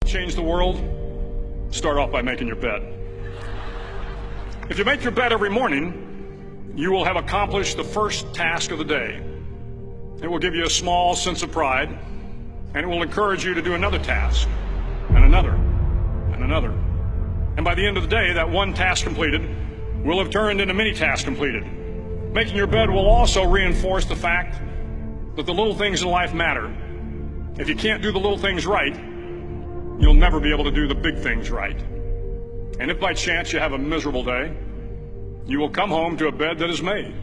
Change the world, start off by making your bed. If you make your bed every morning, you will have accomplished the first task of the day. It will give you a small sense of pride, and it will encourage you to do another task, and another, and another. And by the end of the day, that one task completed will have turned into many tasks completed. Making your bed will also reinforce the fact that the little things in life matter. If you can't do the little things right, you'll never be able to do the big things right. And if by chance you have a miserable day, you will come home to a bed that is made,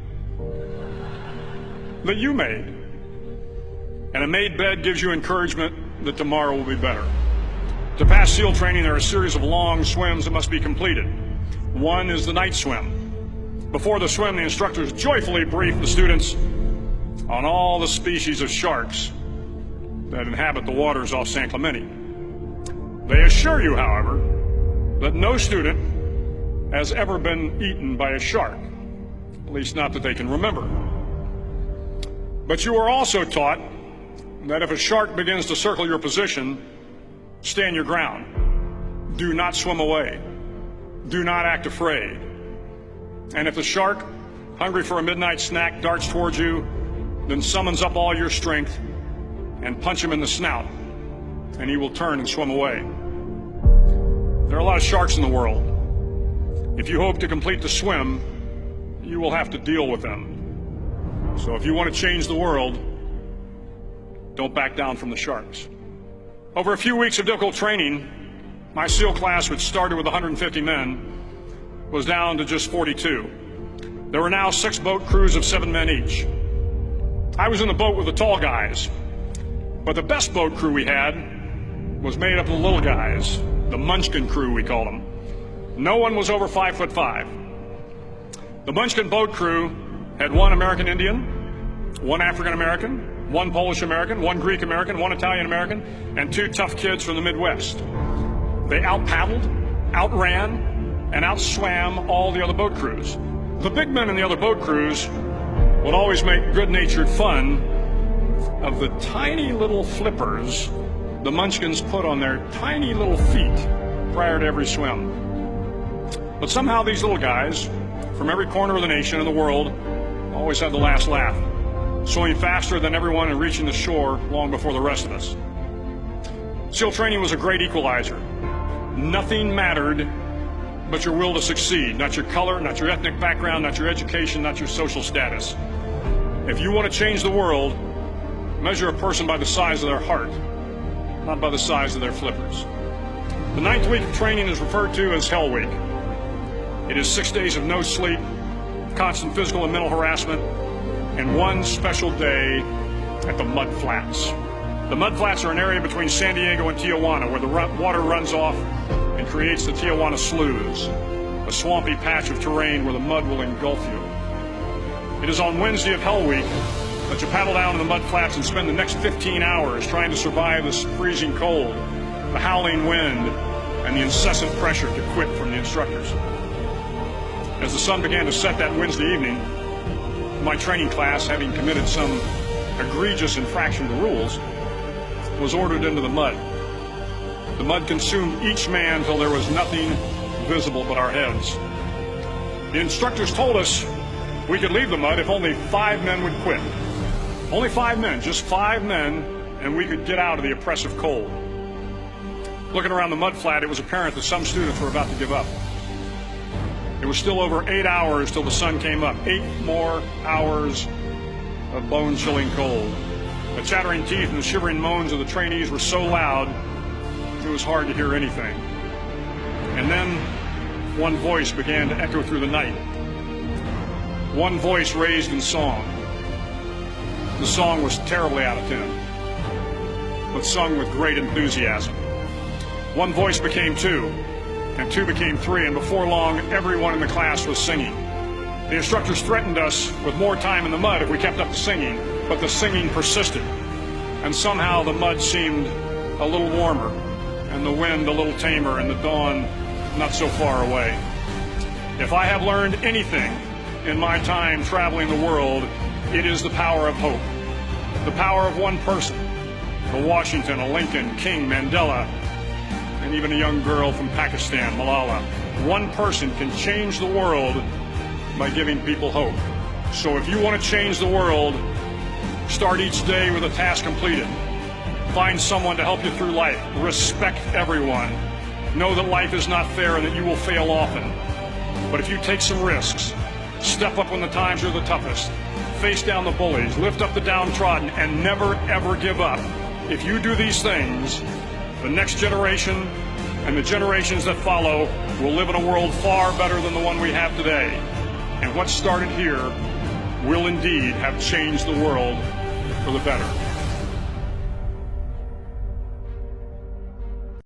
that you made. And a made bed gives you encouragement that tomorrow will be better. To pass SEAL training, there are a series of long swims that must be completed. One is the night swim. Before the swim, the instructors joyfully brief the students on all the species of sharks that inhabit the waters off San Clemente. They assure you, however, that no student has ever been eaten by a shark, at least not that they can remember. But you are also taught that if a shark begins to circle your position, stand your ground. Do not swim away. Do not act afraid. And if the shark, hungry for a midnight snack, darts towards you, then summons up all your strength and punch him in the snout, and he will turn and swim away. There are a lot of sharks in the world. If you hope to complete the swim, you will have to deal with them. So if you want to change the world, don't back down from the sharks. Over a few weeks of difficult training, my SEAL class, which started with 150 men, was down to just 42. There were now 6 boat crews of 7 men each. I was in the boat with the tall guys, but the best boat crew we had was made up of the little guys, the Munchkin crew, we called them. No one was over 5'5". The Munchkin boat crew had 1 American Indian, 1 African American, 1 Polish American, 1 Greek American, 1 Italian American, and 2 tough kids from the Midwest. They out-paddled, outran, and outswam all the other boat crews. The big men in the other boat crews would always make good-natured fun of the tiny little flippers the Munchkins put on their tiny little feet prior to every swim. But somehow these little guys from every corner of the nation and the world always had the last laugh, swimming faster than everyone and reaching the shore long before the rest of us. SEAL training was a great equalizer. Nothing mattered but your will to succeed, not your color, not your ethnic background, not your education, not your social status. If you want to change the world, measure a person by the size of their heart, not by the size of their flippers. The 9th week of training is referred to as Hell Week. It is 6 days of no sleep, constant physical and mental harassment, and 1 special day at the Mud Flats. The Mud Flats are an area between San Diego and Tijuana where the water runs off and creates the Tijuana Sloughs, a swampy patch of terrain where the mud will engulf you. It is on Wednesday of Hell Week that you paddle down to the Mud Flats and spend the next 15 hours trying to survive this freezing cold, the howling wind, and the incessant pressure to quit from the instructors. As the sun began to set that Wednesday evening, my training class, having committed some egregious infraction to the rules, was ordered into the mud. The mud consumed each man till there was nothing visible but our heads. The instructors told us we could leave the mud if only 5 men would quit. Only 5 men, just 5 men, and we could get out of the oppressive cold. Looking around the mud flat, it was apparent that some students were about to give up. It was still over 8 hours till the sun came up. 8 more hours of bone-chilling cold. The chattering teeth and the shivering moans of the trainees were so loud, it was hard to hear anything. And then one voice began to echo through the night. One voice raised in song. The song was terribly out of tune, but sung with great enthusiasm. One voice became 2, and 2 became 3, and before long, everyone in the class was singing. The instructors threatened us with more time in the mud if we kept up the singing, but the singing persisted, and somehow the mud seemed a little warmer, and the wind a little tamer, and the dawn not so far away. If I have learned anything in my time traveling the world, It is the power of hope, the power of one person, a Washington, a Lincoln, King, Mandela, and even a young girl from Pakistan, Malala. One person can change the world by giving people hope. So if you want to change the world, start each day with a task completed. Find someone to help you through life. Respect everyone. Know that life is not fair and that you will fail often. But if you take some risks, step up when the times are the toughest, face down the bullies, lift up the downtrodden, and never ever give up. If you do these things, the next generation and the generations that follow will live in a world far better than the one we have today. And what started here will indeed have changed the world for the better.